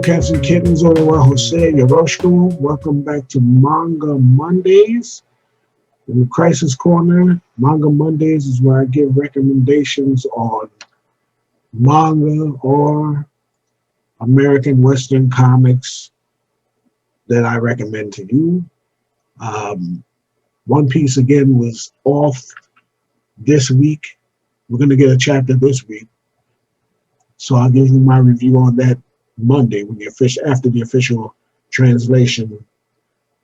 cats and kittens, Ola Jose Yoroshko. Welcome back to Manga Mondays. In the Crisis Corner, Manga Mondays is where I give recommendations on manga or American Western comics that I recommend to you. Um, One Piece again was off this week. We're going to get a chapter this week. So I'll give you my review on that Monday when after the official translation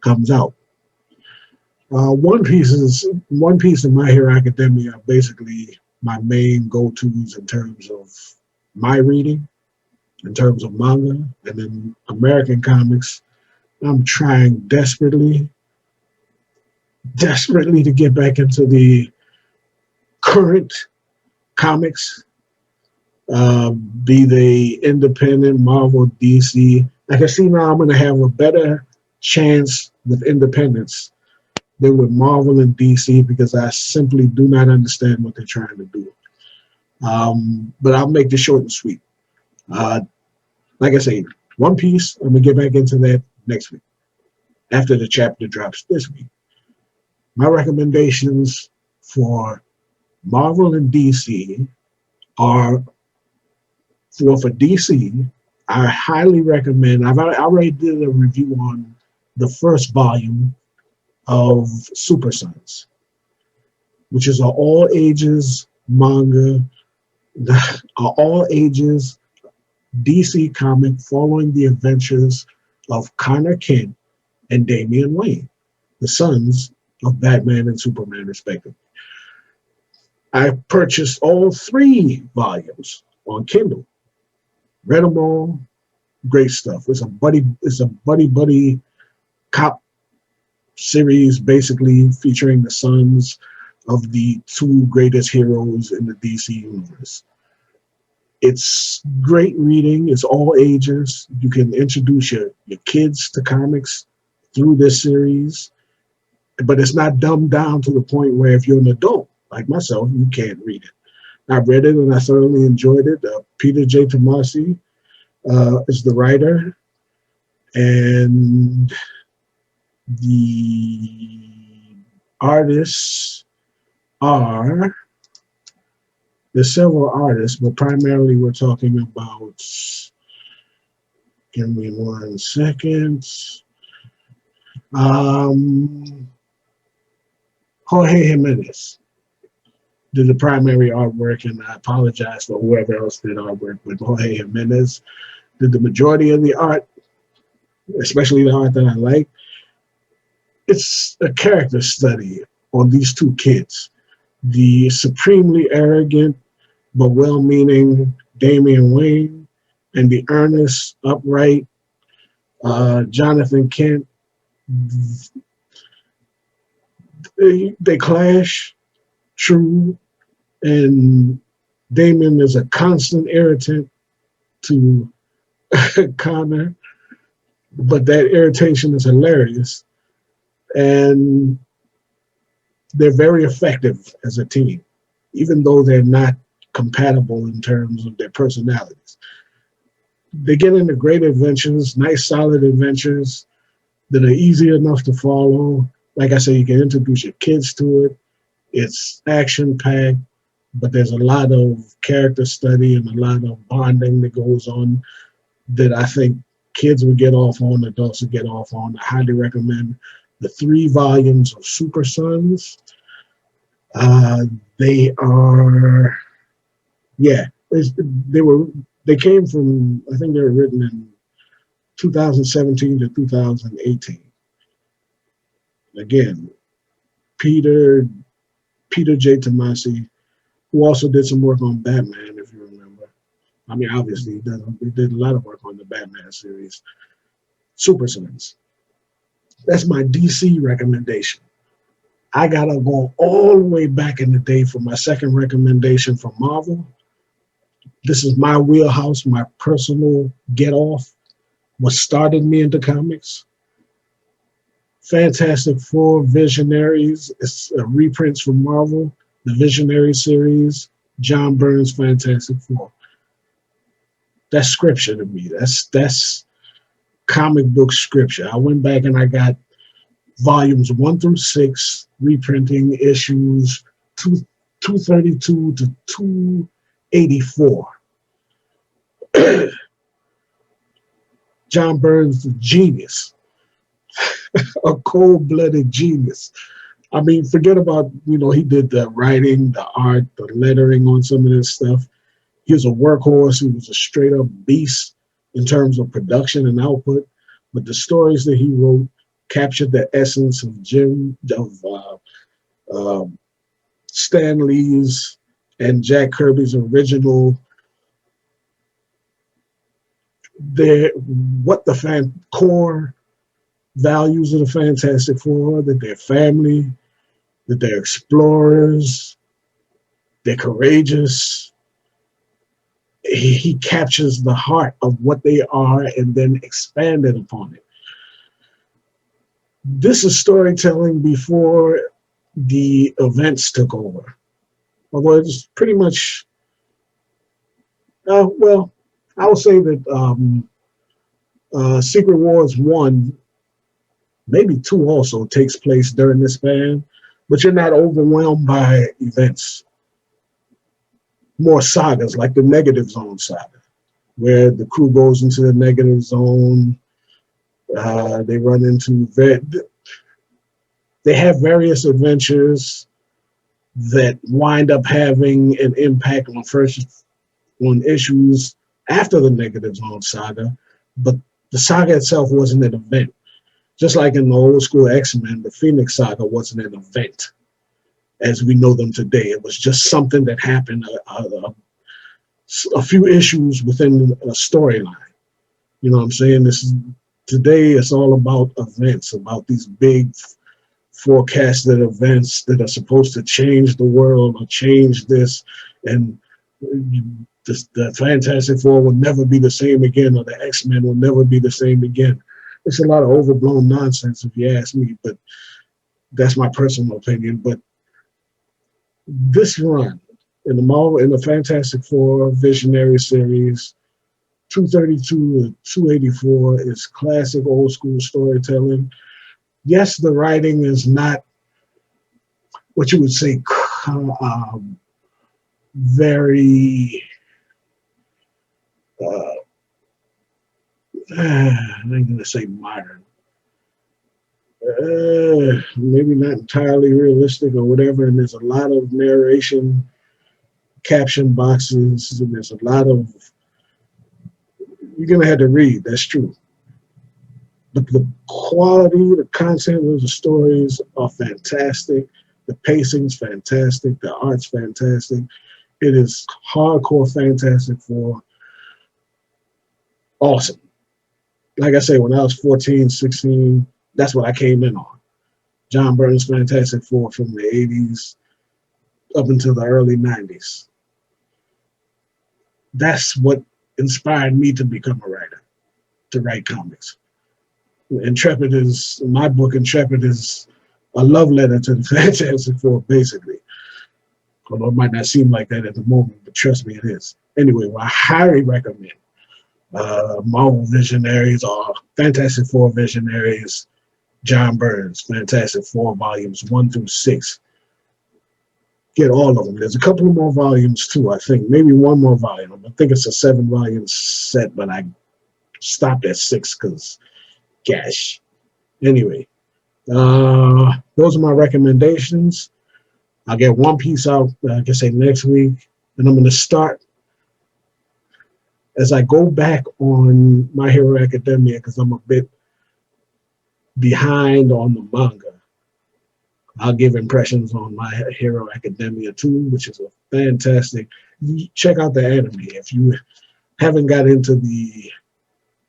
comes out. One Piece and My Hero Academia are basically my main go-tos in terms of my reading, in terms of manga, and then American comics. I'm trying desperately to get back into the current comics, be they independent, Marvel, DC. I can see now I'm going to have a better chance with independence than with Marvel and DC because I simply do not understand what they're trying to do. But I'll make this short and sweet. Uh, like I say, One Piece, I'm going to get back into that next week after the chapter drops this week. My recommendations for Marvel and DC are for DC. I highly recommend. I already did a review on the first volume of Super Sons, which is an all ages manga, an all ages DC comic following the adventures of Connor Kent and Damian Wayne, the sons of Batman and Superman, respectively. I purchased all 3 volumes on Kindle. Read them all. Great stuff. It's a buddy cop series, basically featuring the sons of the 2 greatest heroes in the DC universe. It's great reading. It's all ages. You can introduce your kids to comics through this series, but it's not dumbed down to the point where if you're an adult like myself, you can't read it. I read it and I thoroughly enjoyed it. Peter J. Tomasi is the writer, and the artists are, there's several artists, but primarily we're talking about, give me 1 second, Jorge Jimenez did the primary artwork, and I apologize for whoever else did artwork, but Jorge Jimenez did the majority of the art, especially the art that I like. It's a character study on these 2 kids, the supremely arrogant but well-meaning Damian Wayne and the earnest, upright Jonathan Kent. They clash, true, and Damian is a constant irritant to Connor, but that irritation is hilarious, and they're very effective as a team, even though they're not compatible in terms of their personalities. They get into great adventures, nice, solid adventures that are easy enough to follow. Like I say, you can introduce your kids to it. It's action-packed, but there's a lot of character study and a lot of bonding that goes on that I think kids would get off on, adults would get off on. I highly recommend the 3 volumes of Super Sons. They are, they came from, I think they were written in 2017 to 2018. Again, Peter J. Tomasi, who also did some work on Batman, if you remember. I mean, obviously, he did a lot of work on the Batman series. Super Sons. That's my DC recommendation. I gotta go all the way back in the day for my second recommendation from Marvel. This is my wheelhouse, my personal get off, what started me into comics. Fantastic Four, Visionaries. It's reprints from Marvel, the Visionary series, John Byrne's Fantastic Four. That's scripture to me. That's comic book scripture. I went back and I got volumes 1 through 6, reprinting issues 2, 232 to 284. John Burns, the genius, a cold-blooded genius. I mean, forget about, he did the writing, the art, the lettering on some of this stuff. He was a workhorse. He was a straight-up beast in terms of production and output. But the stories that he wrote captured the essence of Stan Lee's and Jack Kirby's original, what the core values of the Fantastic Four, that they're family, that they're explorers, they're courageous. He captures the heart of what they are and then expanded upon it. This is storytelling before the events took over. Although it's pretty much, well, I would say that Secret Wars 1, maybe 2 also takes place during this span, but you're not overwhelmed by events. More sagas, like the Negative Zone saga, where the crew goes into the negative zone. They run into, they have various adventures that wind up having an impact on issues after the Negative Zone saga, but the saga itself wasn't an event. Just like in the old school X-Men, the Phoenix saga wasn't an event as we know them today. It was just something that happened, a few issues within a storyline. You know what I'm saying? Today it's all about events, about these big forecasted events that are supposed to change the world or change this, and the Fantastic Four will never be the same again, or the X-Men will never be the same again. It's a lot of overblown nonsense, if you ask me, but that's my personal opinion. But this run in the Fantastic Four Visionary series, 232 to 284, is classic old school storytelling. Yes, the writing is not what you would say very I'm going to say modern. Maybe not entirely realistic or whatever, and there's a lot of narration, caption boxes, and there's a lot of, you're going to have to read, that's true. But the quality, the content of the stories are fantastic. The pacing's fantastic. The art's fantastic. It is hardcore Fantastic Four. Awesome. Like I say, when I was 14, 16, that's what I came in on. John Byrne's Fantastic Four from the 80s up until the early 90s. That's what inspired me to become a writer, to write comics. Intrepid is, my book, Intrepid is a love letter to the Fantastic Four, basically. Although it might not seem like that at the moment, but trust me, it is. Anyway, well, I highly recommend Marvel Visionaries or Fantastic Four Visionaries, John Byrne's Fantastic Four volumes 1 through 6. Get all of them. There's a couple of more volumes too, I think. Maybe one more volume. I think it's a 7-volume set, but I stopped at 6 because, gosh. Anyway, those are my recommendations. I'll get One Piece out, I can say next week, and I'm going to start as I go back on My Hero Academia because I'm a bit behind on the manga. I'll give impressions on My Hero Academia too, which is a fantastic. Check out the anime if you haven't got into the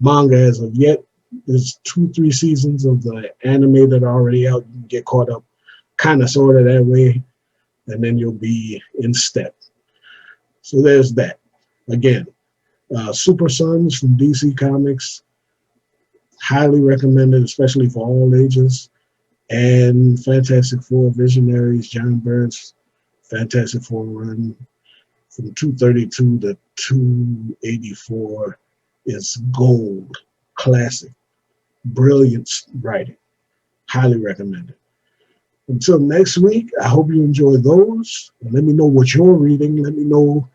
manga as of yet. There's 2-3 seasons of the anime that are already out. You can get caught up, kind of, sort of that way, and then you'll be in step. So there's that. Again, Super Sons from DC Comics, highly recommended, especially for all ages. And Fantastic Four Visionaries, John Byrne's Fantastic Four run from 232 to 284 is gold, classic. Brilliant writing. Highly recommend it. Until next week, I hope you enjoy those. And let me know what you're reading. Let me know,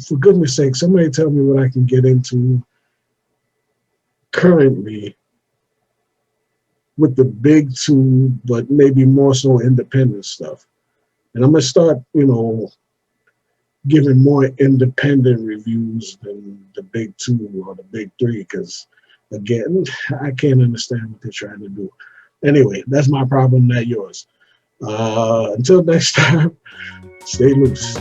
for goodness sake, somebody tell me what I can get into currently with the big two, but maybe more so independent stuff. And I'm going to start, giving more independent reviews than the big two or the big three, because again, I can't understand what they're trying to do. Anyway, that's my problem, not yours. Until next time, stay loose.